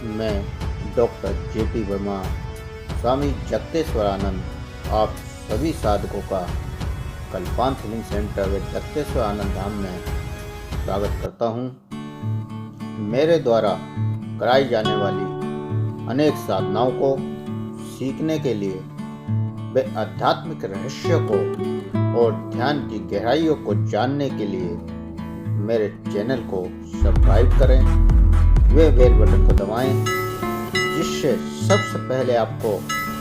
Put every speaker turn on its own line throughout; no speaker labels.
मैं doctor JP Verma, स्वामी जगतेश्वरानंद आप सभी साधकों का कल्पांत हीलिंग सेंटर व जगतेश्वर आनंद धाम में स्वागत करता हूँ। मेरे द्वारा कराई जाने वाली अनेक साधनाओं को सीखने के लिए व आध्यात्मिक रहस्यों को और ध्यान की गहराइयों को जानने के लिए मेरे चैनल को सब्सक्राइब करें, वे बेल बटन को दबाएं, जिससे सबसे पहले आपको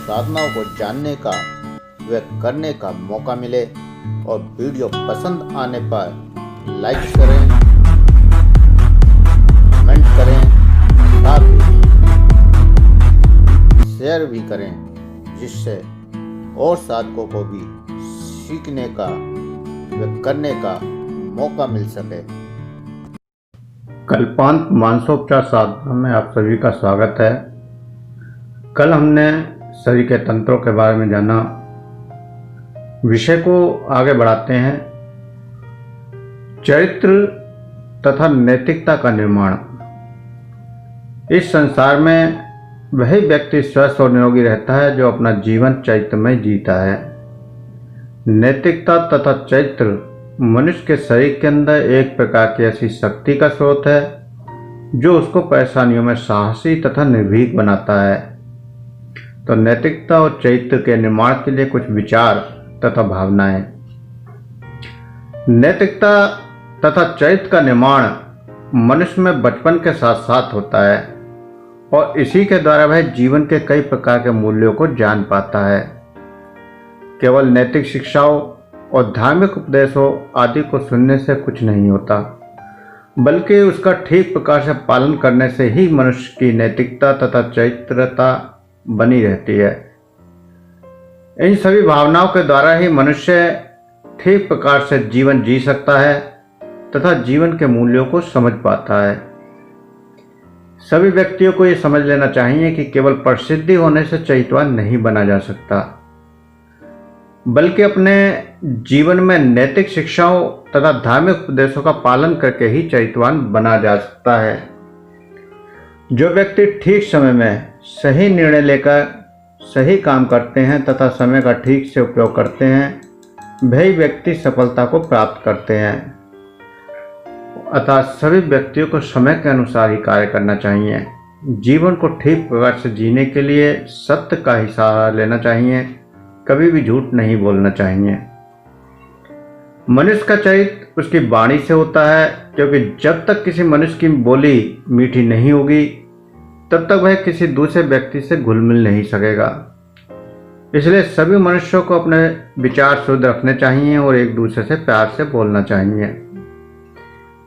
साधनाओं को जानने का व करने का मौका मिले। और वीडियो पसंद आने पर लाइक करें, कमेंट करें, साथ ही शेयर भी करें, जिससे और साधकों को भी सीखने का व करने का मौका मिल सके।
कल्पांत मानसोपचार साधना में आप सभी का स्वागत है। कल हमने शरीर के तंत्रों के बारे में जाना। विषय को आगे बढ़ाते हैं। चरित्र तथा नैतिकता का निर्माण। इस संसार में वही व्यक्ति स्वस्थ और निरोगी रहता है जो अपना जीवन चरित्रमय जीता है। नैतिकता तथा चरित्र मनुष्य के शरीर के अंदर एक प्रकार की ऐसी शक्ति का स्रोत है जो उसको परेशानियों में साहसी तथा निर्भीक बनाता है। तो नैतिकता और चरित्र के निर्माण के लिए कुछ विचार तथा भावनाएं। नैतिकता तथा चरित्र का निर्माण मनुष्य में बचपन के साथ साथ होता है और इसी के द्वारा वह जीवन के कई प्रकार के मूल्यों को जान पाता है। केवल नैतिक शिक्षाओं और धार्मिक उपदेशों आदि को सुनने से कुछ नहीं होता, बल्कि उसका ठीक प्रकार से पालन करने से ही मनुष्य की नैतिकता तथा चरित्रता बनी रहती है। इन सभी भावनाओं के द्वारा ही मनुष्य ठीक प्रकार से जीवन जी सकता है तथा जीवन के मूल्यों को समझ पाता है। सभी व्यक्तियों को ये समझ लेना चाहिए कि केवल प्रसिद्धि होने से चरित्रवान नहीं बना जा सकता, बल्कि अपने जीवन में नैतिक शिक्षाओं तथा धार्मिक उपदेशों का पालन करके ही चरित्रवान बना जा सकता है। जो व्यक्ति ठीक समय में सही निर्णय लेकर सही काम करते हैं तथा समय का ठीक से उपयोग करते हैं, वही व्यक्ति सफलता को प्राप्त करते हैं। अतः सभी व्यक्तियों को समय के अनुसार ही कार्य करना चाहिए। जीवन को ठीक प्रकार से जीने के लिए सत्य का ही सहारा लेना चाहिए, कभी भी झूठ नहीं बोलना चाहिए। मनुष्य का चरित्र उसकी वाणी से होता है, क्योंकि जब तक किसी मनुष्य की बोली मीठी नहीं होगी तब तक वह किसी दूसरे व्यक्ति से घुल मिल नहीं सकेगा। इसलिए सभी मनुष्यों को अपने विचार शुद्ध रखने चाहिए और एक दूसरे से प्यार से बोलना चाहिए।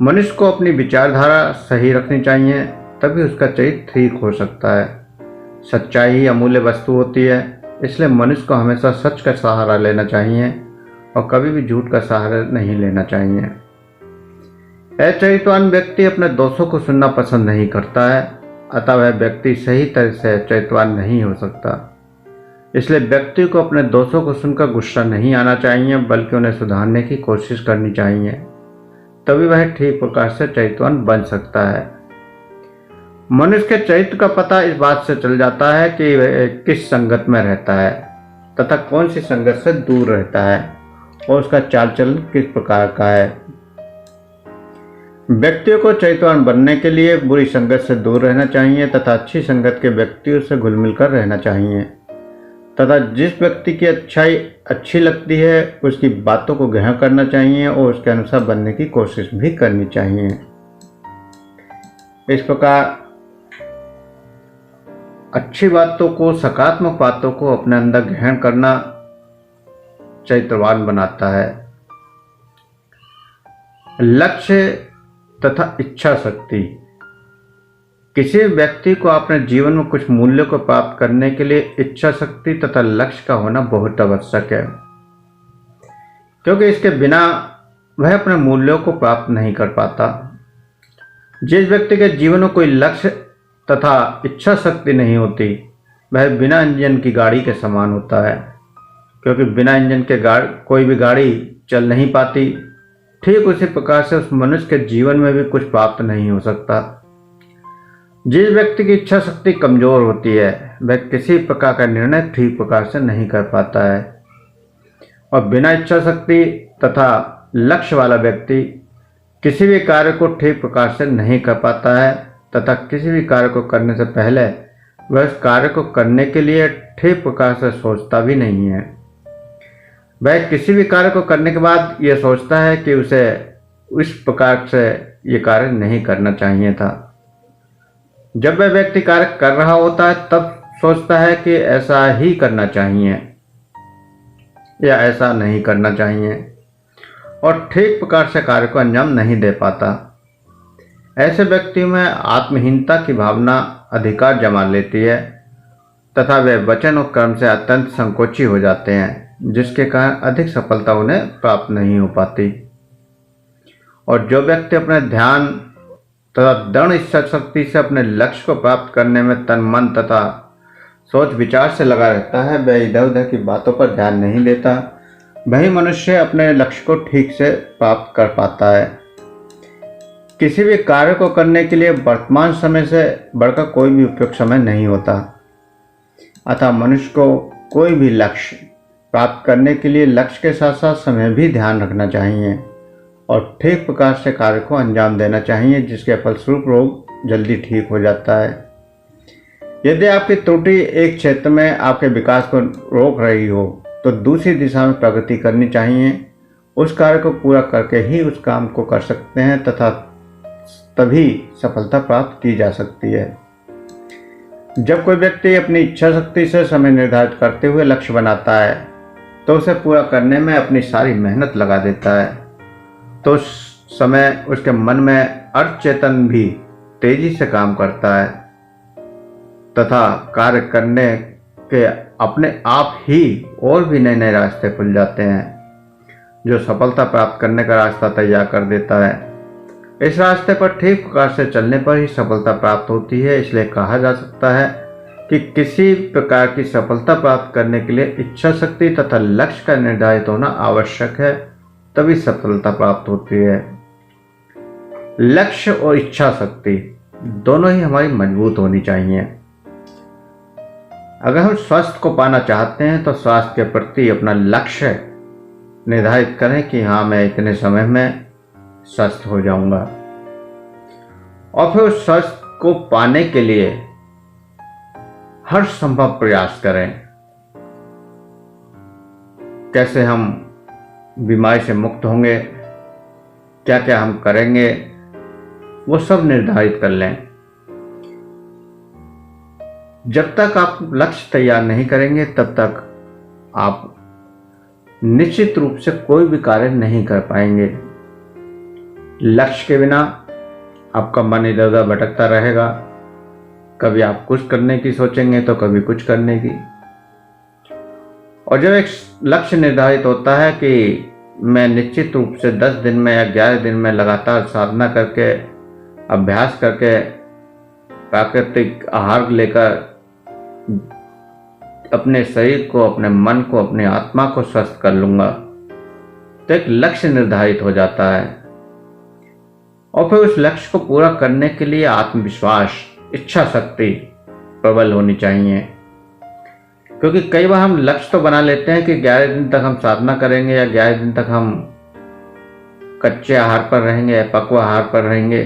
मनुष्य को अपनी विचारधारा सही रखनी चाहिए, तभी उसका चरित्र ठीक हो सकता है। सच्चाई ही अमूल्य वस्तु होती है, इसलिए मनुष्य को हमेशा सच का सहारा लेना चाहिए और कभी भी झूठ का सहारा नहीं लेना चाहिए। अचरित्रवान व्यक्ति अपने दोषों को सुनना पसंद नहीं करता है, अतः वह व्यक्ति सही तरह से चरित्रवान नहीं हो सकता। इसलिए व्यक्ति को अपने दोषों को सुनकर गुस्सा नहीं आना चाहिए, बल्कि उन्हें सुधारने की कोशिश करनी चाहिए, तभी वह ठीक प्रकार से चरित्रवान बन सकता है। मनुष्य के चरित्र का पता इस बात से चल जाता है कि वह किस संगत में रहता है तथा कौन सी संगत से दूर रहता है और उसका चाल चलन किस प्रकार का है। व्यक्तियों को चरित्रवान बनने के लिए बुरी संगत से दूर रहना चाहिए तथा अच्छी संगत के व्यक्तियों से घुल मिलकर रहना चाहिए तथा जिस व्यक्ति की अच्छाई अच्छी लगती है उसकी बातों को ग्रहण करना चाहिए और उसके अनुसार बनने की कोशिश भी करनी चाहिए। इस प्रकार अच्छी बातों को, सकारात्मक बातों को अपने अंदर ग्रहण करना चरित्रवान बनाता है। लक्ष्य तथा इच्छा शक्ति। किसी व्यक्ति को अपने जीवन में कुछ मूल्यों को प्राप्त करने के लिए इच्छा शक्ति तथा लक्ष्य का होना बहुत आवश्यक है, क्योंकि इसके बिना वह अपने मूल्यों को प्राप्त नहीं कर पाता। जिस व्यक्ति के जीवन में कोई लक्ष्य तथा इच्छा शक्ति नहीं होती, वह बिना इंजन की गाड़ी के समान होता है, क्योंकि बिना इंजन के कोई भी गाड़ी चल नहीं पाती। ठीक उसी प्रकार से उस मनुष्य के जीवन में भी कुछ प्राप्त नहीं हो सकता। जिस व्यक्ति की इच्छा शक्ति कमजोर होती है वह किसी प्रकार का निर्णय ठीक प्रकार से नहीं कर पाता है, और बिना इच्छा शक्ति तथा लक्ष्य वाला व्यक्ति किसी भी कार्य को ठीक प्रकार से नहीं कर पाता है तथा किसी भी कार्य को करने से पहले वह उस कार्य को करने के लिए ठीक प्रकार से सोचता भी नहीं है। वह किसी भी कार्य को करने के बाद यह सोचता है कि उसे इस प्रकार से ये कार्य नहीं करना चाहिए था। जब वह व्यक्ति कार्य कर रहा होता है तब सोचता है कि ऐसा ही करना चाहिए या ऐसा नहीं करना चाहिए, और ठीक प्रकार से कार्य को अंजाम नहीं दे पाता। ऐसे व्यक्ति में आत्महीनता की भावना अधिकार जमा लेती है तथा वे वचन और कर्म से अत्यंत संकोची हो जाते हैं, जिसके कारण अधिक सफलता उन्हें प्राप्त नहीं हो पाती। और जो व्यक्ति अपने ध्यान तथा दृढ़ इच्छा शक्ति से अपने लक्ष्य को प्राप्त करने में तन मन तथा सोच विचार से लगा रहता है, वह इधर उधर की बातों पर ध्यान नहीं देता। वही मनुष्य अपने लक्ष्य को ठीक से प्राप्त कर पाता है। किसी भी कार्य को करने के लिए वर्तमान समय से बढ़कर कोई भी उपयुक्त समय नहीं होता। अतः मनुष्य को कोई भी लक्ष्य प्राप्त करने के लिए लक्ष्य के साथ साथ समय भी ध्यान रखना चाहिए और ठीक प्रकार से कार्य को अंजाम देना चाहिए, जिसके फलस्वरूप रोग जल्दी ठीक हो जाता है। यदि आपकी त्रुटि एक क्षेत्र में आपके विकास को रोक रही हो तो दूसरी दिशा में प्रगति करनी चाहिए। उस कार्य को पूरा करके ही उस काम को कर सकते हैं तथा तभी सफलता प्राप्त की जा सकती है। जब कोई व्यक्ति अपनी इच्छा शक्ति से समय निर्धारित करते हुए लक्ष्य बनाता है तो उसे पूरा करने में अपनी सारी मेहनत लगा देता है, तो उस समय उसके मन में अर्थ चेतन भी तेजी से काम करता है तथा कार्य करने के अपने आप ही और भी नए नए रास्ते खुल जाते हैं, जो सफलता प्राप्त करने का रास्ता तैयार कर देता है। इस रास्ते पर ठीक प्रकार से चलने पर ही सफलता प्राप्त होती है। इसलिए कहा जा सकता है कि किसी प्रकार की सफलता प्राप्त करने के लिए इच्छा शक्ति तथा लक्ष्य का निर्धारित होना आवश्यक है, तभी सफलता प्राप्त होती है। लक्ष्य और इच्छा शक्ति दोनों ही हमारी मजबूत होनी चाहिए। अगर हम स्वास्थ्य को पाना चाहते हैं तो स्वास्थ्य के प्रति अपना लक्ष्य निर्धारित करें कि हाँ, मैं इतने समय में स्वस्थ हो जाऊंगा, और फिर उस स्वास्थ्य को पाने के लिए हर संभव प्रयास करें। कैसे हम बीमारी से मुक्त होंगे, क्या क्या हम करेंगे, वो सब निर्धारित कर लें। जब तक आप लक्ष्य तैयार नहीं करेंगे तब तक आप निश्चित रूप से कोई भी कार्य नहीं कर पाएंगे। लक्ष्य के बिना आपका मन इधर उधर भटकता रहेगा। कभी आप कुछ करने की सोचेंगे तो कभी कुछ करने की। और जब एक लक्ष्य निर्धारित होता है कि मैं निश्चित रूप से 10 दिन में या 11 दिन में लगातार साधना करके, अभ्यास करके, प्राकृतिक आहार लेकर अपने शरीर को, अपने मन को, अपनी आत्मा को स्वस्थ कर लूंगा, तो एक लक्ष्य निर्धारित हो जाता है। और फिर उस लक्ष्य को पूरा करने के लिए आत्मविश्वास, इच्छा शक्ति प्रबल होनी चाहिए। क्योंकि कई बार हम लक्ष्य तो बना लेते हैं कि 11 दिन तक हम साधना करेंगे या 11 दिन तक हम कच्चे आहार पर रहेंगे या पक्व आहार पर रहेंगे,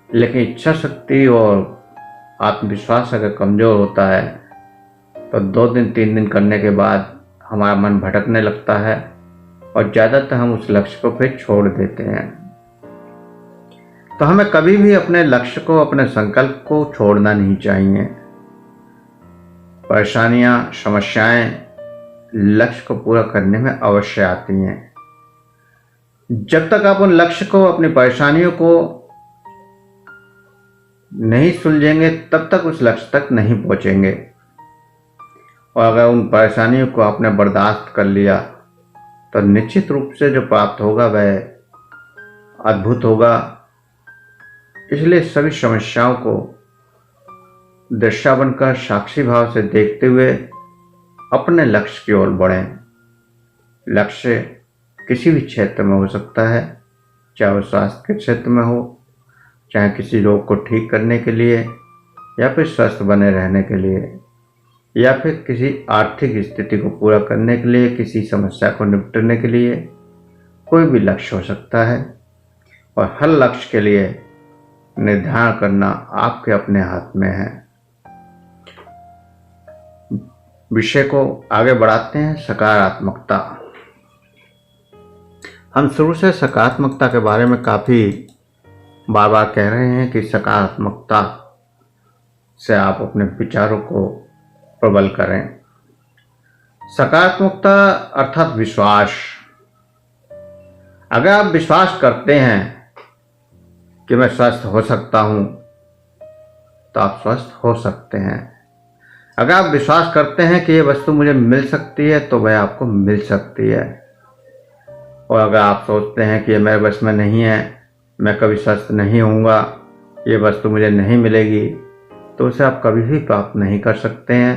लेकिन इच्छा शक्ति और आत्मविश्वास अगर कमजोर होता है तो 2 दिन 3 दिन करने के बाद हमारा मन भटकने लगता है और ज़्यादातर हम उस लक्ष्य को फिर छोड़ देते हैं। तो हमें कभी भी अपने लक्ष्य को, अपने संकल्प को छोड़ना नहीं चाहिए। परेशानियां, समस्याएं लक्ष्य को पूरा करने में अवश्य आती हैं। जब तक आप उन लक्ष्य को, अपनी परेशानियों को नहीं सुलझेंगे तब तक उस लक्ष्य तक नहीं पहुंचेंगे। और अगर उन परेशानियों को आपने बर्दाश्त कर लिया तो निश्चित रूप से जो प्राप्त होगा वह अद्भुत होगा। इसलिए सभी समस्याओं को दृष्टा बनकर साक्षी भाव से देखते हुए अपने लक्ष्य की ओर बढ़ें। लक्ष्य किसी भी क्षेत्र में हो सकता है, चाहे वो स्वास्थ्य के क्षेत्र में हो, चाहे किसी रोग को ठीक करने के लिए, या फिर स्वस्थ बने रहने के लिए, या फिर किसी आर्थिक स्थिति को पूरा करने के लिए, किसी समस्या को निपटने के लिए। कोई भी लक्ष्य हो सकता है और हर लक्ष्य के लिए निर्धारण करना आपके अपने हाथ में है। विषय को आगे बढ़ाते हैं। सकारात्मकता। हम शुरू से सकारात्मकता के बारे में काफ़ी बार बार कह रहे हैं कि सकारात्मकता से आप अपने विचारों को प्रबल करें। सकारात्मकता अर्थात विश्वास। अगर आप विश्वास करते हैं कि मैं स्वस्थ हो सकता हूं, तो आप स्वस्थ हो सकते हैं। अगर आप विश्वास करते हैं कि ये वस्तु मुझे मिल सकती है, तो वह आपको मिल सकती है। और अगर आप सोचते हैं कि ये मेरे बस में नहीं है, मैं कभी स्वस्थ नहीं होऊंगा, ये वस्तु मुझे नहीं मिलेगी, तो उसे आप कभी भी प्राप्त नहीं कर सकते हैं।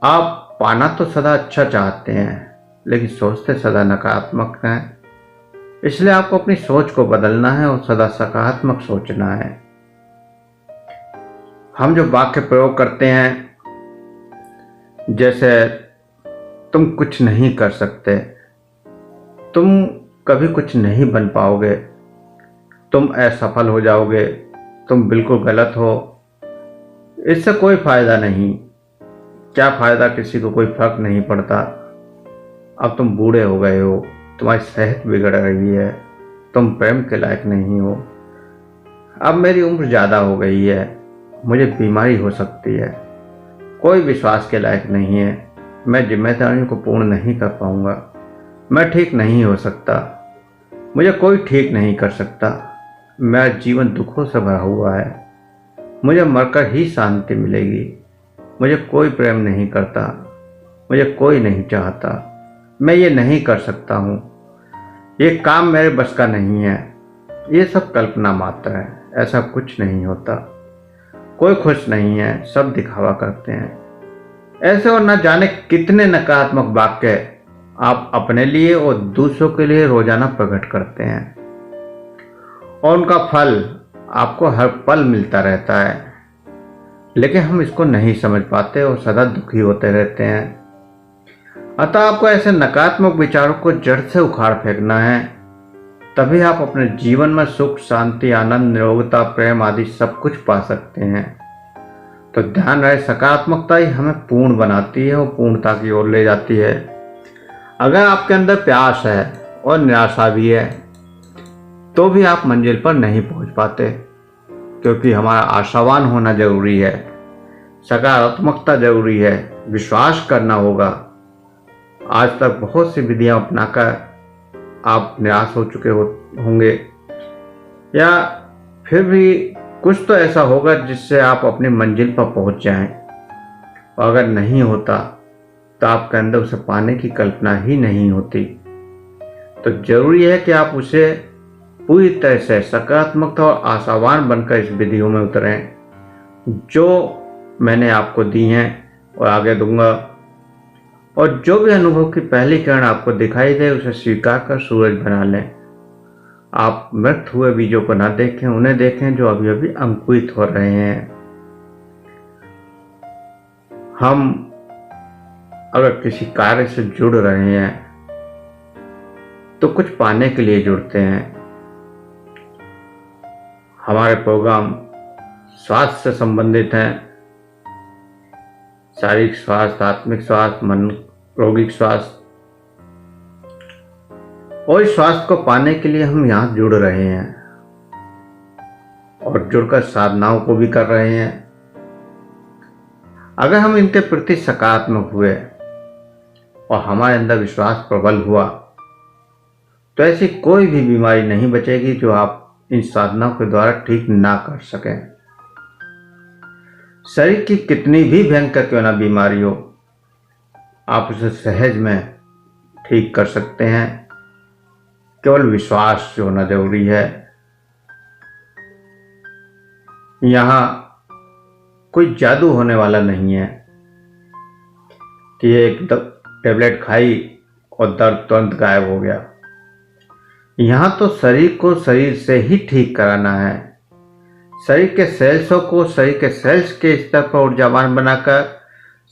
आप पाना तो सदा अच्छा चाहते हैं, लेकिन सोचते सदा नकारात्मक हैं। इसलिए आपको अपनी सोच को बदलना है और सदा सकारात्मक सोचना है। हम जो वाक्य प्रयोग करते हैं, जैसे तुम कुछ नहीं कर सकते, तुम कभी कुछ नहीं बन पाओगे, तुम असफल हो जाओगे, तुम बिल्कुल गलत हो, इससे कोई फायदा नहीं। क्या फायदा, किसी को कोई फर्क नहीं पड़ता। अब तुम बूढ़े हो गए हो, तुम्हारी सेहत बिगड़ रही है, तुम प्रेम के लायक नहीं हो, अब मेरी उम्र ज़्यादा हो गई है, मुझे बीमारी हो सकती है, कोई विश्वास के लायक नहीं है, मैं जिम्मेदारियों को पूर्ण नहीं कर पाऊंगा, मैं ठीक नहीं हो सकता, मुझे कोई ठीक नहीं कर सकता, मेरा जीवन दुखों से भरा हुआ है, मुझे मरकर ही शांति मिलेगी, मुझे कोई प्रेम नहीं करता, मुझे कोई नहीं चाहता, मैं ये नहीं कर सकता हूँ, ये काम मेरे बस का नहीं है, ये सब कल्पना मात्र है, ऐसा कुछ नहीं होता, कोई खुश नहीं है, सब दिखावा करते हैं। ऐसे और न जाने कितने नकारात्मक वाक्य आप अपने लिए और दूसरों के लिए रोजाना प्रकट करते हैं, और उनका फल आपको हर पल मिलता रहता है, लेकिन हम इसको नहीं समझ पाते और सदा दुखी होते रहते हैं। अतः आपको ऐसे नकारात्मक विचारों को जड़ से उखाड़ फेंकना है, तभी आप अपने जीवन में सुख, शांति, आनंद, निरोगता, प्रेम आदि सब कुछ पा सकते हैं। तो ध्यान रहे, सकारात्मकता ही हमें पूर्ण बनाती है और पूर्णता की ओर ले जाती है। अगर आपके अंदर प्यास है और निराशा भी है, तो भी आप मंजिल पर नहीं पहुंच पाते, क्योंकि हमारा आशावान होना जरूरी है, सकारात्मकता जरूरी है, विश्वास करना होगा। आज तक बहुत सी विधियां अपनाकर आप निराश हो चुके होंगे, या फिर भी कुछ तो ऐसा होगा जिससे आप अपनी मंजिल पर पहुंच जाएं। और अगर नहीं होता तो आपके अंदर उसे पाने की कल्पना ही नहीं होती। तो जरूरी है कि आप उसे पूरी तरह से सकारात्मक और आशावान बनकर इस विधियों में उतरें, जो मैंने आपको दी हैं और आगे दूंगा। और जो भी अनुभव की पहली किरण आपको दिखाई दे, उसे स्वीकार कर सूरज बना लें। आप मृत हुए बीजों को ना देखें, उन्हें देखें जो अभी अभी अंकुरित हो रहे हैं। हम अगर किसी कार्य से जुड़ रहे हैं तो कुछ पाने के लिए जुड़ते हैं। हमारे प्रोग्राम स्वास्थ्य से संबंधित हैं, शारीरिक स्वास्थ्य, आत्मिक स्वास्थ्य, मन रोगिक स्वास्थ्य, और इस स्वास्थ्य को पाने के लिए हम यहाँ जुड़ रहे हैं और जुड़कर साधनाओं को भी कर रहे हैं। अगर हम इनके प्रति सकारात्मक हुए और हमारे अंदर विश्वास प्रबल हुआ, तो ऐसी कोई भी बीमारी नहीं बचेगी जो आप इन साधनाओं के द्वारा ठीक ना कर सकें। शरीर की कितनी भी भयंकर क्यों ना बीमारी हो, आप उसे सहज में ठीक कर सकते हैं। केवल विश्वास होना जरूरी है। यहाँ कोई जादू होने वाला नहीं है कि एक टेबलेट खाई और दर्द तुरंत गायब हो गया। यहाँ तो शरीर को शरीर से ही ठीक कराना है। शरीर के सेल्सों को शरीर के सेल्स के स्तर पर ऊर्जावान बनाकर,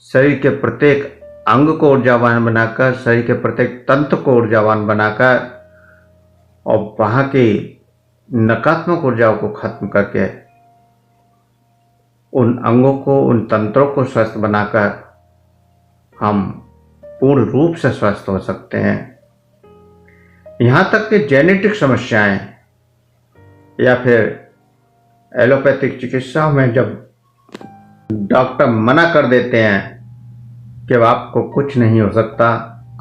शरीर के प्रत्येक अंग को ऊर्जावान बनाकर, शरीर के प्रत्येक तंत्र को ऊर्जावान बनाकर और वहाँ की नकारात्मक ऊर्जाओं को खत्म करके उन अंगों को, उन तंत्रों को स्वस्थ बनाकर हम पूर्ण रूप से स्वस्थ हो सकते हैं। यहाँ तक कि जेनेटिक समस्याएं या फिर एलोपैथिक चिकित्साओं में जब डॉक्टर मना कर देते हैं कि अब आपको कुछ नहीं हो सकता,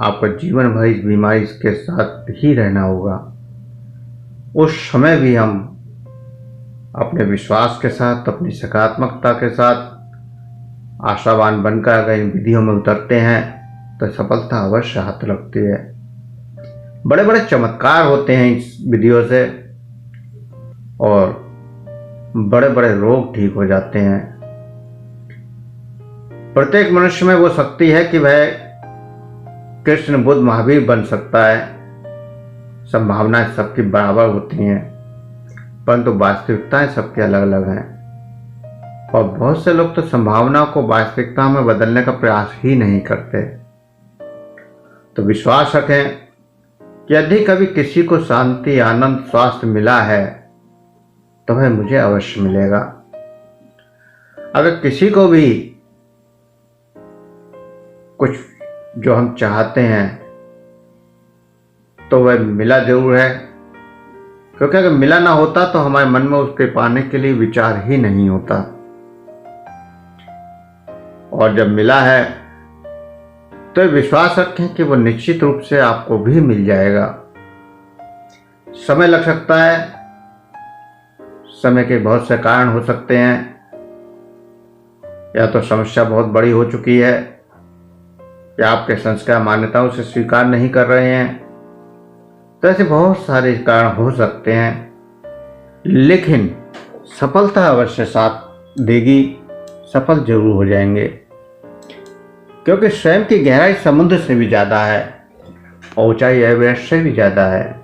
आपको जीवन भर इस बीमारी के साथ ही रहना होगा, उस समय भी हम अपने विश्वास के साथ, अपनी सकारात्मकता के साथ आशावान बनकर अगर इन विधियों में उतरते हैं तो सफलता अवश्य हाथ लगती है। बड़े बड़े चमत्कार होते हैं इस विधियों से और बड़े बड़े रोग ठीक हो जाते हैं। प्रत्येक मनुष्य में वो शक्ति है कि वह कृष्ण, बुद्ध, महावीर बन सकता है। संभावनाएं सबकी बराबर होती हैं, परंतु वास्तविकताएं सबके अलग अलग हैं और बहुत से लोग तो संभावनाओं को वास्तविकता में बदलने का प्रयास ही नहीं करते। तो विश्वास रखें कि यदि कभी किसी को शांति, आनंद, स्वास्थ्य मिला है तो वह मुझे अवश्य मिलेगा। अगर किसी को भी कुछ जो हम चाहते हैं तो वह मिला जरूर है, क्योंकि अगर मिला ना होता तो हमारे मन में उसके पाने के लिए विचार ही नहीं होता। और जब मिला है तो विश्वास रखें कि वो निश्चित रूप से आपको भी मिल जाएगा। समय लग सकता है, समय के बहुत से कारण हो सकते हैं, या तो समस्या बहुत बड़ी हो चुकी है या आपके संस्कार मान्यताओं से स्वीकार नहीं कर रहे हैं, तो ऐसे बहुत सारे कारण हो सकते हैं, लेकिन सफलता अवश्य साथ देगी, सफल जरूर हो जाएंगे। क्योंकि स्वयं की गहराई समुद्र से भी ज़्यादा है और ऊंचाई एवरेस्ट से भी ज़्यादा है।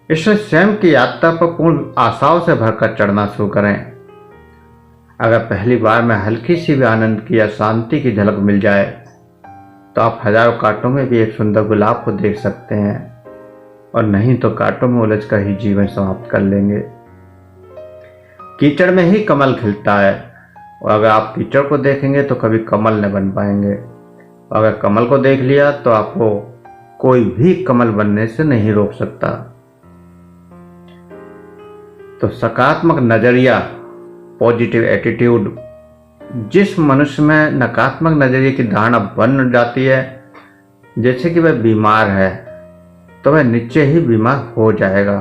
इसलिए स्वयं की यात्रा पर पूर्ण आशाओं से भरकर चढ़ना शुरू करें। अगर पहली बार में हल्की सी भी आनंद की या शांति की झलक मिल जाए तो आप हजारों कांटों में भी एक सुंदर गुलाब को देख सकते हैं, और नहीं तो कांटों में उलझकर ही जीवन समाप्त कर लेंगे। कीचड़ में ही कमल खिलता है, और अगर आप कीचड़ को देखेंगे तो कभी कमल न बन पाएंगे। अगर कमल को देख लिया तो आपको कोई भी कमल बनने से नहीं रोक सकता। तो सकारात्मक नजरिया, पॉजिटिव एटीट्यूड, जिस मनुष्य में नकारात्मक नजरिए की धारणा बन जाती है जैसे कि वह बीमार है, तो वह निश्चय ही बीमार हो जाएगा,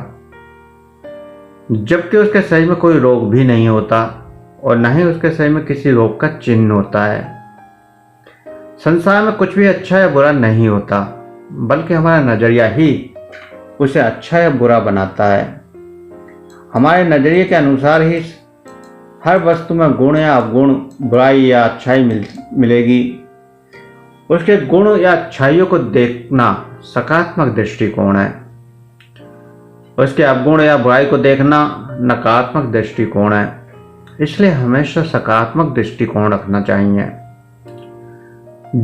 जबकि उसके शरीर में कोई रोग भी नहीं होता और न ही उसके शरीर में किसी रोग का चिन्ह होता है। संसार में कुछ भी अच्छा या बुरा नहीं होता, बल्कि हमारा नजरिया ही उसे अच्छा या बुरा बनाता है। हमारे नजरिए के अनुसार ही हर वस्तु में गुण या अवगुण, बुराई या अच्छाई मिलेगी। उसके गुण या अच्छाइयों को देखना सकारात्मक दृष्टिकोण है, उसके अवगुण या बुराई को देखना नकारात्मक दृष्टिकोण है। इसलिए हमेशा सकारात्मक दृष्टिकोण रखना चाहिए।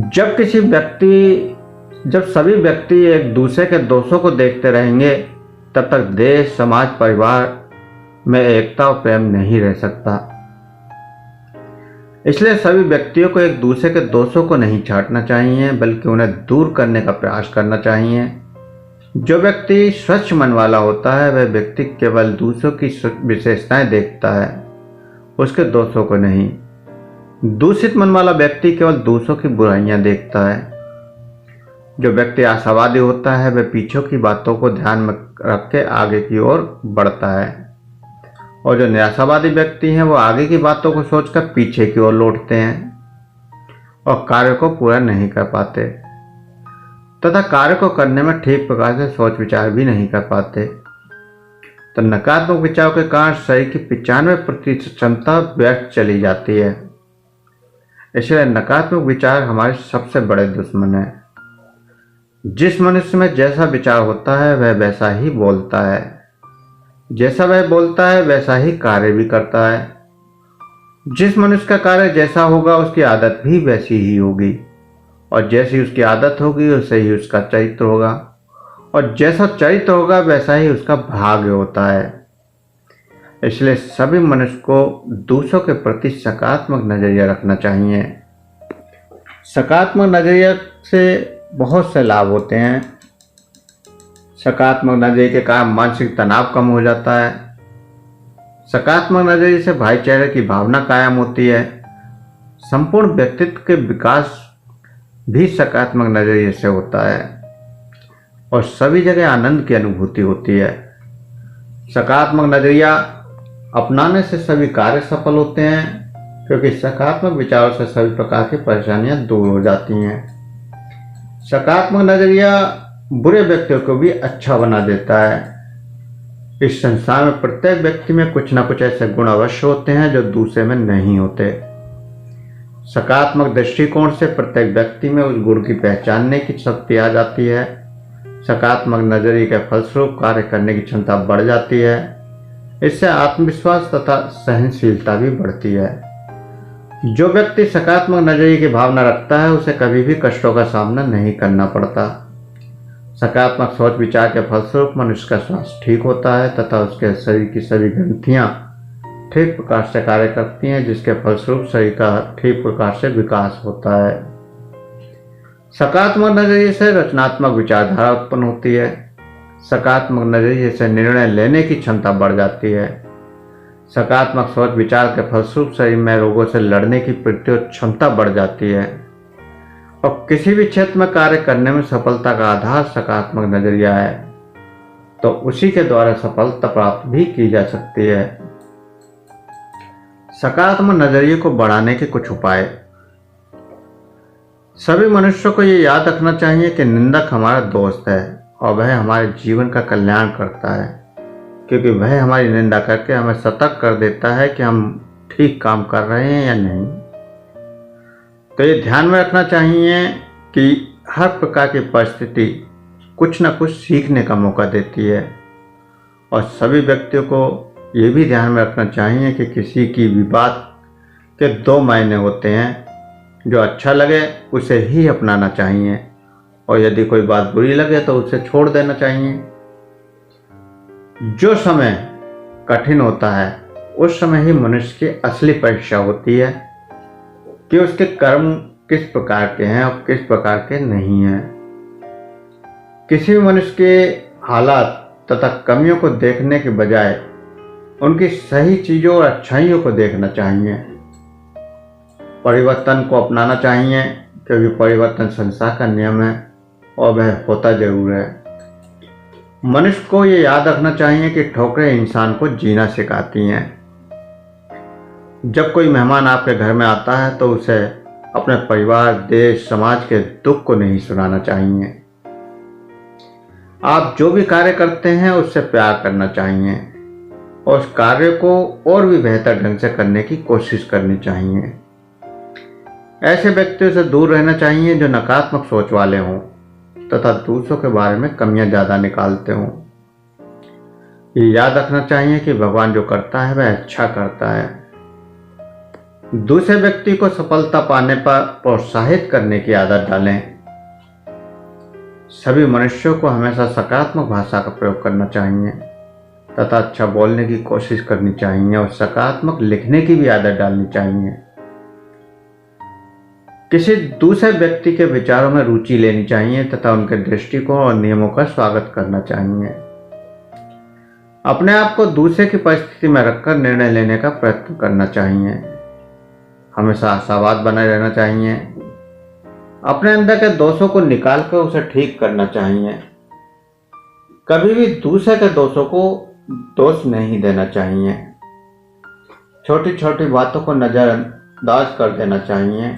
जब सभी व्यक्ति एक दूसरे के दोषों को देखते रहेंगे, तब तक देश, समाज, परिवार में एकता और प्रेम नहीं रह सकता। इसलिए सभी व्यक्तियों को एक दूसरे के दोषों को नहीं छांटना चाहिए, बल्कि उन्हें दूर करने का प्रयास करना चाहिए। जो व्यक्ति स्वच्छ मन वाला होता है, वह व्यक्ति केवल दूसरों की विशेषताएं देखता है, उसके दोषों को नहीं। दूषित मन वाला व्यक्ति केवल दूसरों की बुराइयां देखता है। जो व्यक्ति आशावादी होता है, वह पीछे की बातों को ध्यान में रख के आगे की ओर बढ़ता है, और जो निराशावादी व्यक्ति हैं, वो आगे की बातों को सोचकर पीछे की ओर लौटते हैं और कार्य को पूरा नहीं कर पाते, तथा कार्य को करने में ठीक प्रकार से सोच विचार भी नहीं कर पाते। तो नकारात्मक विचारों के कारण शरीर की 95% क्षमता व्यर्थ चली जाती है। इसलिए नकारात्मक विचार हमारे सबसे बड़े दुश्मन है। जिस मनुष्य में जैसा विचार होता है वह वैसा ही बोलता है, जैसा वह बोलता है वैसा ही कार्य भी करता है। जिस मनुष्य का कार्य जैसा होगा उसकी आदत भी वैसी ही होगी, और जैसी उसकी आदत होगी वैसे ही उसका चरित्र होगा, और जैसा चरित्र होगा वैसा ही उसका भाग्य होता है। इसलिए सभी मनुष्य को दूसरों के प्रति सकारात्मक नजरिया रखना चाहिए। सकारात्मक नजरिया से बहुत से लाभ होते हैं। सकारात्मक नजरिए के कारण मानसिक तनाव कम हो जाता है। सकारात्मक नजरिए से भाईचारे की भावना कायम होती है। संपूर्ण व्यक्तित्व के विकास भी सकारात्मक नजरिए से होता है, और सभी जगह आनंद की अनुभूति होती है। सकारात्मक नजरिया अपनाने से सभी कार्य सफल होते हैं, क्योंकि सकारात्मक विचारों से सभी प्रकार की परेशानियां दूर हो जाती हैं। सकारात्मक नजरिया बुरे व्यक्तियों को भी अच्छा बना देता है। इस संसार में प्रत्येक व्यक्ति में कुछ न कुछ ऐसे गुण अवश्य होते हैं जो दूसरे में नहीं होते। सकारात्मक दृष्टिकोण से प्रत्येक व्यक्ति में उस गुण की पहचानने की शक्ति आ जाती है। सकारात्मक नजरिए के फलस्वरूप कार्य करने की क्षमता बढ़ जाती है। इससे आत्मविश्वास तथा सहनशीलता भी बढ़ती है। जो व्यक्ति सकारात्मक नजरिए की भावना रखता है उसे कभी भी कष्टों का सामना नहीं करना पड़ता। सकारात्मक सोच विचार के फलस्वरूप मनुष्य का स्वास्थ्य ठीक होता है तथा उसके शरीर की सभी ग्रंथियां ठीक प्रकार से कार्य करती हैं, जिसके फलस्वरूप शरीर का ठीक प्रकार से विकास होता है। सकारात्मक नजरिए से रचनात्मक विचारधारा उत्पन्न होती है। सकारात्मक नजरिए से निर्णय लेने की क्षमता बढ़ जाती है। सकारात्मक सोच विचार के फलस्वरूप शरीर में रोगों से लड़ने की प्रतिरोध क्षमता बढ़ जाती है, और किसी भी क्षेत्र में कार्य करने में सफलता का आधार सकारात्मक नजरिया है, तो उसी के द्वारा सफलता प्राप्त भी की जा सकती है। सकारात्मक नजरिए को बढ़ाने के कुछ उपाय। सभी मनुष्यों को ये याद रखना चाहिए कि निंदक हमारा दोस्त है और वह हमारे जीवन का कल्याण करता है, क्योंकि वह हमारी निंदा करके हमें सतर्क कर देता है कि हम ठीक काम कर रहे हैं या नहीं। तो ये ध्यान में रखना चाहिए कि हर प्रकार की परिस्थिति कुछ न कुछ सीखने का मौका देती है, और सभी व्यक्तियों को ये भी ध्यान में रखना चाहिए कि किसी की भी बात के दो मायने होते हैं। जो अच्छा लगे उसे ही अपनाना चाहिए, और यदि कोई बात बुरी लगे तो उसे छोड़ देना चाहिए। जो समय कठिन होता है उस समय ही मनुष्य की असली परीक्षा होती है कि उसके कर्म किस प्रकार के हैं और किस प्रकार के नहीं हैं। किसी भी मनुष्य के हालात तथा कमियों को देखने के बजाय उनकी सही चीज़ों और अच्छाइयों को देखना चाहिए। परिवर्तन को अपनाना चाहिए, क्योंकि परिवर्तन संसार का नियम है और वह होता जरूर है। मनुष्य को ये याद रखना चाहिए कि ठोकरें इंसान को जीना सिखाती हैं। जब कोई मेहमान आपके घर में आता है तो उसे अपने परिवार, देश, समाज के दुख को नहीं सुनाना चाहिए। आप जो भी कार्य करते हैं उससे प्यार करना चाहिए और उस कार्य को और भी बेहतर ढंग से करने की कोशिश करनी चाहिए। ऐसे व्यक्तियों से दूर रहना चाहिए जो नकारात्मक सोच वाले हों तथा दूसरों के बारे में कमियां ज़्यादा निकालते हों। ये याद रखना चाहिए कि भगवान जो करता है वह अच्छा करता है। दूसरे व्यक्ति को सफलता पाने पर प्रोत्साहित करने की आदत डालें। सभी मनुष्यों को हमेशा सकारात्मक भाषा का प्रयोग करना चाहिए तथा अच्छा बोलने की कोशिश करनी चाहिए, और सकारात्मक लिखने की भी आदत डालनी चाहिए। किसी दूसरे व्यक्ति के विचारों में रुचि लेनी चाहिए तथा उनके दृष्टिकोण और नियमों का स्वागत करना चाहिए। अपने आप को दूसरे की परिस्थिति में रखकर निर्णय लेने का प्रयत्न करना चाहिए। हमेशा आशावाद बनाए रहना चाहिए। अपने अंदर के दोषों को निकालकर उसे ठीक करना चाहिए। कभी भी दूसरे के दोषों को दोष नहीं देना चाहिए। छोटी छोटी बातों को नजरअंदाज कर देना चाहिए,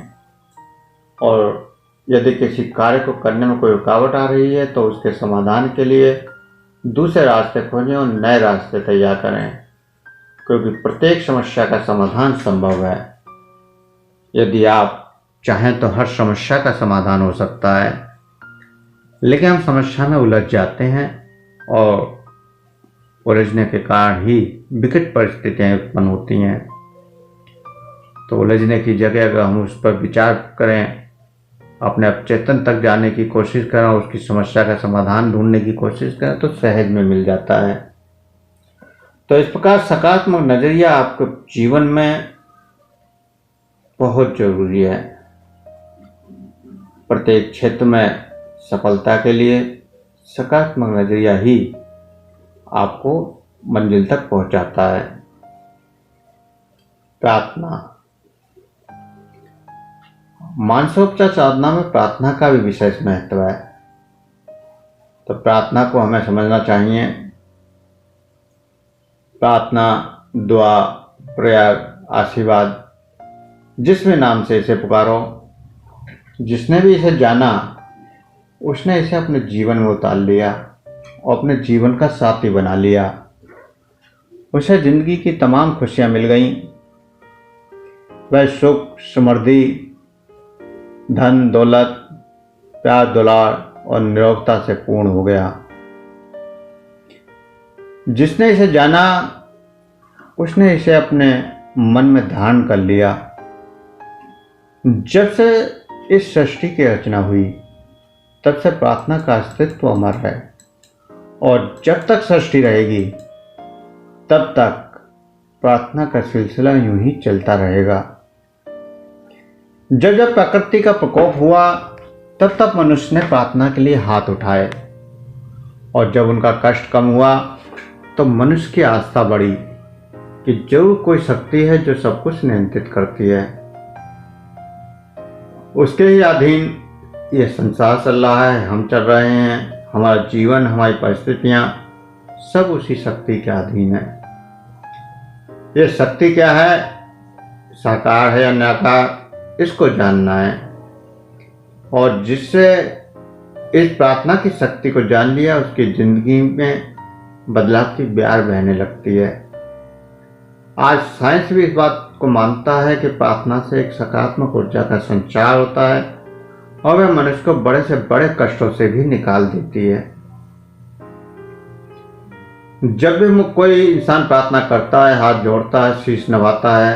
और यदि किसी कार्य को करने में कोई रुकावट आ रही है तो उसके समाधान के लिए दूसरे रास्ते खोजें और नए रास्ते तैयार करें, क्योंकि प्रत्येक समस्या का समाधान संभव है। यदि आप चाहें तो हर समस्या का समाधान हो सकता है, लेकिन हम समस्या में उलझ जाते हैं और उलझने के कारण ही विकट परिस्थितियां उत्पन्न होती हैं। तो उलझने की जगह अगर हम उस पर विचार करें, अपने अवचेतन तक जाने की कोशिश करें, उसकी समस्या का समाधान ढूंढने की कोशिश करें तो सहज में मिल जाता है। तो इस प्रकार सकारात्मक नजरिया आपके जीवन में बहुत जरूरी है। प्रत्येक क्षेत्र में सफलता के लिए सकारात्मक नजरिया ही आपको मंजिल तक पहुंचाता है। प्रार्थना। मानसोपचार साधना में प्रार्थना का भी विशेष महत्व है। तो प्रार्थना को हमें समझना चाहिए। प्रार्थना, दुआ, प्रयाग, आशीर्वाद, जिस भी नाम से इसे पुकारो, जिसने भी इसे जाना उसने इसे अपने जीवन में उतार लिया और अपने जीवन का साथी बना लिया। उसे जिंदगी की तमाम खुशियां मिल गईं। वह सुख, समृद्धि, धन, दौलत, प्यार, दुलार और निरोगता से पूर्ण हो गया। जिसने इसे जाना उसने इसे अपने मन में धारण कर लिया। जब से इस सृष्टि की रचना हुई तब से प्रार्थना का अस्तित्व अमर है और जब तक सृष्टि रहेगी तब तक प्रार्थना का सिलसिला यूं ही चलता रहेगा। जब जब प्रकृति का प्रकोप हुआ तब तब मनुष्य ने प्रार्थना के लिए हाथ उठाए और जब उनका कष्ट कम हुआ तो मनुष्य की आस्था बढ़ी कि जरूर कोई शक्ति है जो सब कुछ नियंत्रित करती है। उसके ही अधीन ये संसार चल रहा है, हम चल रहे हैं, हमारा जीवन, हमारी परिस्थितियां सब उसी शक्ति के अधीन है। ये शक्ति क्या है, साकार है या निराकार, इसको जानना है। और जिससे इस प्रार्थना की शक्ति को जान लिया उसकी जिंदगी में बदलाव की ब्यार बहने लगती है। आज साइंस भी इस बात को मानता है कि प्रार्थना से एक सकारात्मक ऊर्जा का संचार होता है और वह मनुष्य को बड़े से बड़े कष्टों से भी निकाल देती है। जब भी कोई इंसान प्रार्थना करता है, हाथ जोड़ता है, शीश नवाता है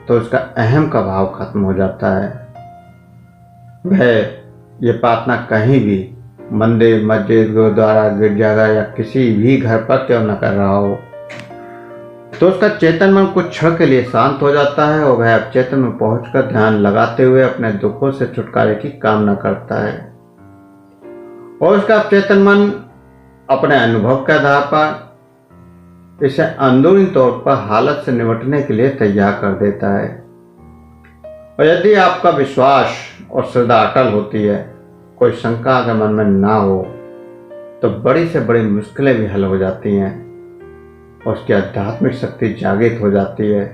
तो उसका अहम का भाव खत्म हो जाता है। वह ये प्रार्थना कहीं भी मंदिर, मस्जिद, गुरुद्वारा, गिरजाघर या किसी भी घर पर क्यों न कर रहा हो तो उसका चेतन मन कुछ क्षण के लिए शांत हो जाता है और वह अवचेतन में पहुंचकर ध्यान लगाते हुए अपने दुखों से छुटकारे की कामना करता है और उसका अवचेतन मन अपने अनुभव के आधार पर इसे अंदरूनी तौर पर हालत से निपटने के लिए तैयार कर देता है। और यदि आपका विश्वास और श्रद्धा अटल होती है, कोई शंका अगर मन में ना हो तो बड़ी से बड़ी मुश्किलें भी हल हो जाती हैं और उसकी आध्यात्मिक शक्ति जागृत हो जाती है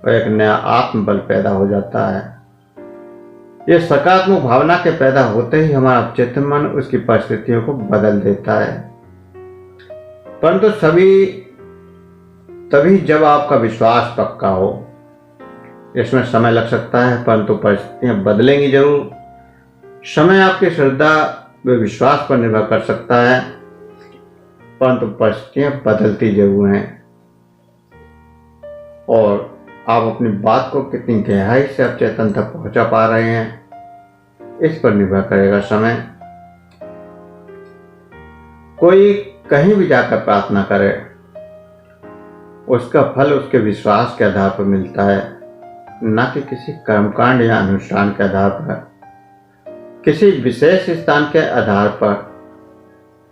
और एक नया आत्मबल पैदा हो जाता है। यह सकारात्मक भावना के पैदा होते ही हमारा अवचेतन मन उसकी परिस्थितियों को बदल देता है। परंतु तभी जब आपका विश्वास पक्का हो। इसमें समय लग सकता है परंतु परिस्थितियां बदलेंगी जरूर। समय आपकी श्रद्धा व विश्वास पर निर्भर कर सकता है परंतु परिस्थितियां बदलती जरूर हैं और आप अपनी बात को कितनी गहराई से अवचेतन तक पहुंचा पा रहे हैं इस पर निर्भर करेगा समय। कोई कहीं भी जाकर प्रार्थना करे उसका फल उसके विश्वास के आधार पर मिलता है, न कि किसी कर्मकांड या अनुष्ठान के आधार पर, किसी विशेष स्थान के आधार पर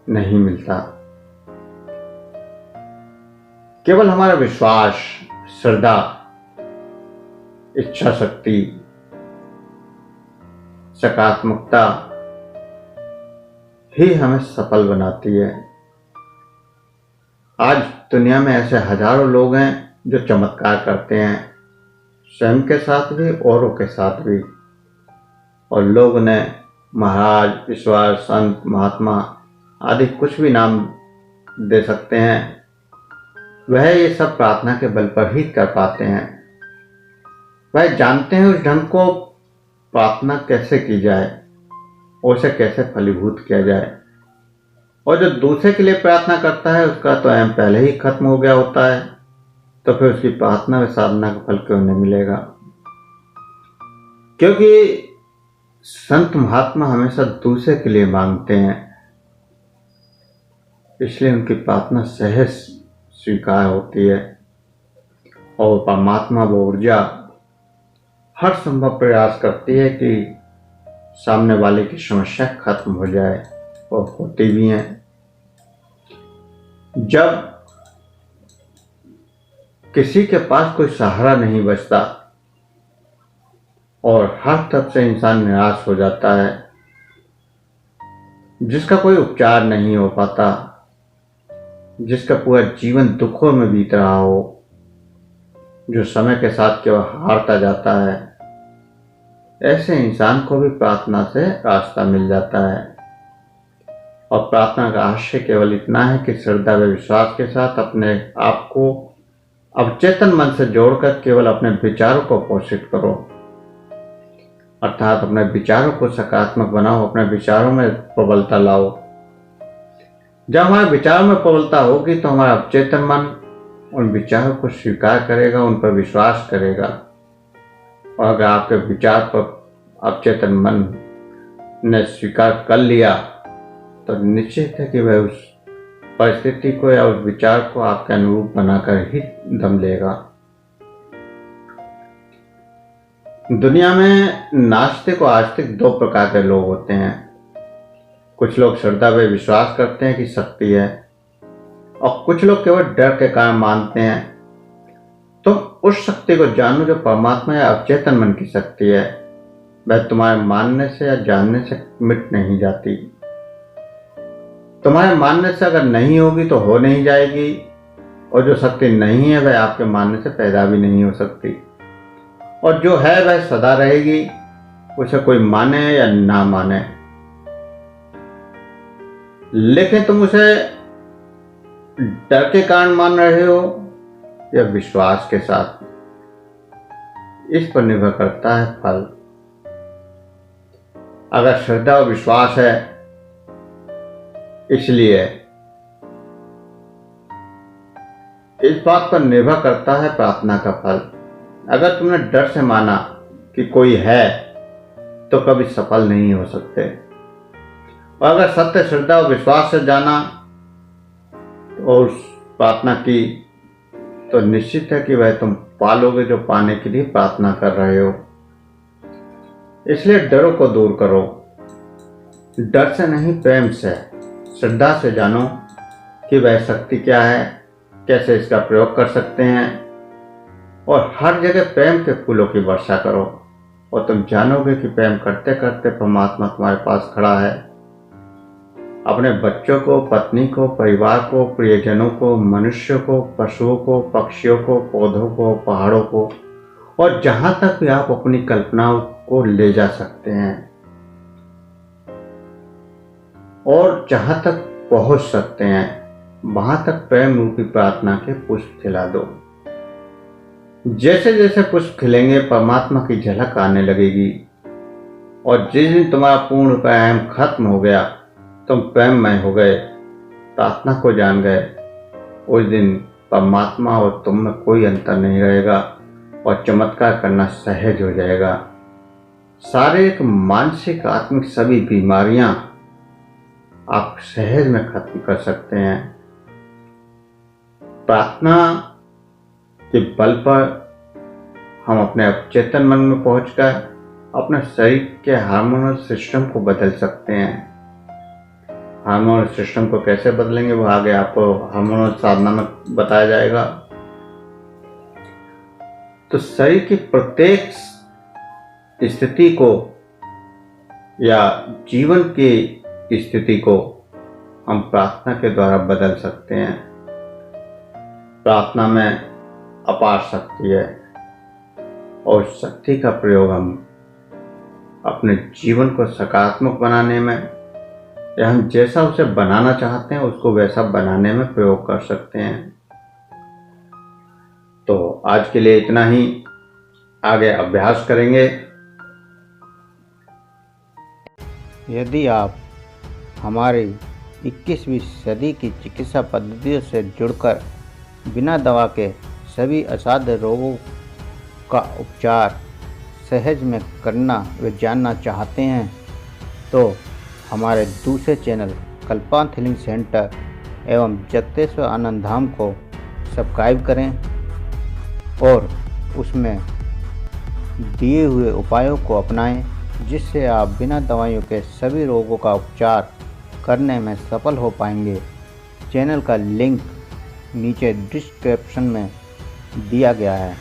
नहीं मिलता। केवल हमारा विश्वास, श्रद्धा, इच्छा शक्ति, सकारात्मकता ही हमें सफल बनाती है। आज दुनिया में ऐसे हजारों लोग हैं जो चमत्कार करते हैं, स्वयं के साथ भी औरों के साथ भी, और लोग उन्हें महाराज, ईश्वर, संत, महात्मा आदि कुछ भी नाम दे सकते हैं। वह ये सब प्रार्थना के बल पर ही कर पाते हैं। वह जानते हैं उस ढंग को प्रार्थना कैसे की जाए, उसे कैसे फलीभूत किया जाए। और जो दूसरे के लिए प्रार्थना करता है उसका तो अहम पहले ही खत्म हो गया होता है, तो फिर उसकी प्रार्थना व साधना का फल क्यों नहीं मिलेगा? क्योंकि संत महात्मा हमेशा दूसरे के लिए मांगते हैं, इसलिए उनकी प्रार्थना सहज स्वीकार होती है और परमात्मा वो ऊर्जा हर संभव प्रयास करती है कि सामने वाले की समस्या खत्म हो जाए, और होती भी है। जब किसी के पास कोई सहारा नहीं बचता और हर तरफ से इंसान निराश हो जाता है, जिसका कोई उपचार नहीं हो पाता, जिसका पूरा जीवन दुखों में बीत रहा हो, जो समय के साथ केवल हारता जाता है, ऐसे इंसान को भी प्रार्थना से रास्ता मिल जाता है। और प्रार्थना का आशय केवल इतना है कि श्रद्धा व विश्वास के साथ अपने आप को अवचेतन मन से जोड़कर केवल अपने विचारों को पोषित करो, अर्थात अपने विचारों को सकारात्मक बनाओ, अपने विचारों में प्रबलता लाओ। जब हमारे विचारों में प्रबलता होगी तो हमारा अवचेतन मन उन विचारों को स्वीकार करेगा, उन पर विश्वास करेगा। और अगर आपके विचार पर अवचेतन मन ने स्वीकार कर लिया तो निश्चित है कि वह उस परिस्थिति को या उस विचार को आपके अनुरूप बनाकर ही दम लेगा। दुनिया में नास्तिक और आस्तिक दो प्रकार के लोग होते हैं। कुछ लोग श्रद्धा व विश्वास करते हैं कि शक्ति है, और कुछ लोग केवल डर के कारण मानते हैं। तुम उस शक्ति को जानो जो परमात्मा या अवचेतन मन की शक्ति है। वह तुम्हारे मानने से या जानने से मिट नहीं जाती। तुम्हारे मानने से अगर नहीं होगी तो हो नहीं जाएगी, और जो शक्ति नहीं है वह आपके मानने से पैदा भी नहीं हो सकती। और जो है वह सदा रहेगी, उसे कोई माने या ना माने। लेकिन तुम उसे डर के कारण मान रहे हो या विश्वास के साथ, इस पर निर्भर करता है फल। अगर श्रद्धा और विश्वास है इसलिए इस बात पर निर्भर करता है प्रार्थना का फल। अगर तुमने डर से माना कि कोई है तो कभी सफल नहीं हो सकते, और अगर सत्य श्रद्धा और विश्वास से जाना और उस प्रार्थना की तो निश्चित है कि वह तुम पालोगे जो पाने के लिए प्रार्थना कर रहे हो। इसलिए डरों को दूर करो, डर से नहीं प्रेम से, श्रद्धा से जानो कि वह शक्ति क्या है, कैसे इसका प्रयोग कर सकते हैं, और हर जगह प्रेम के फूलों की वर्षा करो, और तुम जानोगे कि प्रेम करते करते परमात्मा तुम्हारे पास खड़ा है। अपने बच्चों को, पत्नी को, परिवार को, प्रियजनों को, मनुष्यों को, पशुओं को, पक्षियों को, पौधों को, पहाड़ों को, और जहां तक भी आप अपनी कल्पनाओं को ले जा सकते हैं और जहां तक पहुंच सकते हैं, वहां तक प्रेम रूपी प्रार्थना के पुष्प खिला दो। जैसे जैसे पुष्प खिलेंगे परमात्मा की झलक आने लगेगी, और जिस दिन तुम्हारा पूर्ण प्रेम खत्म हो गया, तुम प्रेममय हो गए, प्रार्थना को जान गए, उस दिन परमात्मा और तुम में कोई अंतर नहीं रहेगा और चमत्कार करना सहज हो जाएगा। शारीरिक, मानसिक, आत्मिक सभी बीमारियां आप सहज में खत्म कर सकते हैं। प्रार्थना के बल पर हम अपने अवचेतन मन में पहुंचकर अपने शरीर के हार्मोनल सिस्टम को बदल सकते हैं। हार्मोनल सिस्टम को कैसे बदलेंगे वो आगे आपको हार्मोनल साधना में बताया जाएगा। तो शरीर की प्रत्येक स्थिति को या जीवन की स्थिति को हम प्रार्थना के द्वारा बदल सकते हैं। प्रार्थना में अपार शक्ति है, और शक्ति का प्रयोग हम अपने जीवन को सकारात्मक बनाने में, या हम जैसा उसे बनाना चाहते हैं उसको वैसा बनाने में प्रयोग कर सकते हैं। तो आज के लिए इतना ही, आगे अभ्यास करेंगे।
यदि आप हमारी 21वीं सदी की चिकित्सा पद्धतियों से जुड़कर बिना दवा के सभी असाध्य रोगों का उपचार सहज में करना वे जानना चाहते हैं तो हमारे दूसरे चैनल कल्पांत हीलिंग सेंटर एवं जगतेश्वर आनंद धाम को सब्सक्राइब करें और उसमें दिए हुए उपायों को अपनाएं, जिससे आप बिना दवाइयों के सभी रोगों का उपचार करने में सफल हो पाएंगे। चैनल का लिंक नीचे डिस्क्रिप्शन में दिया गया है।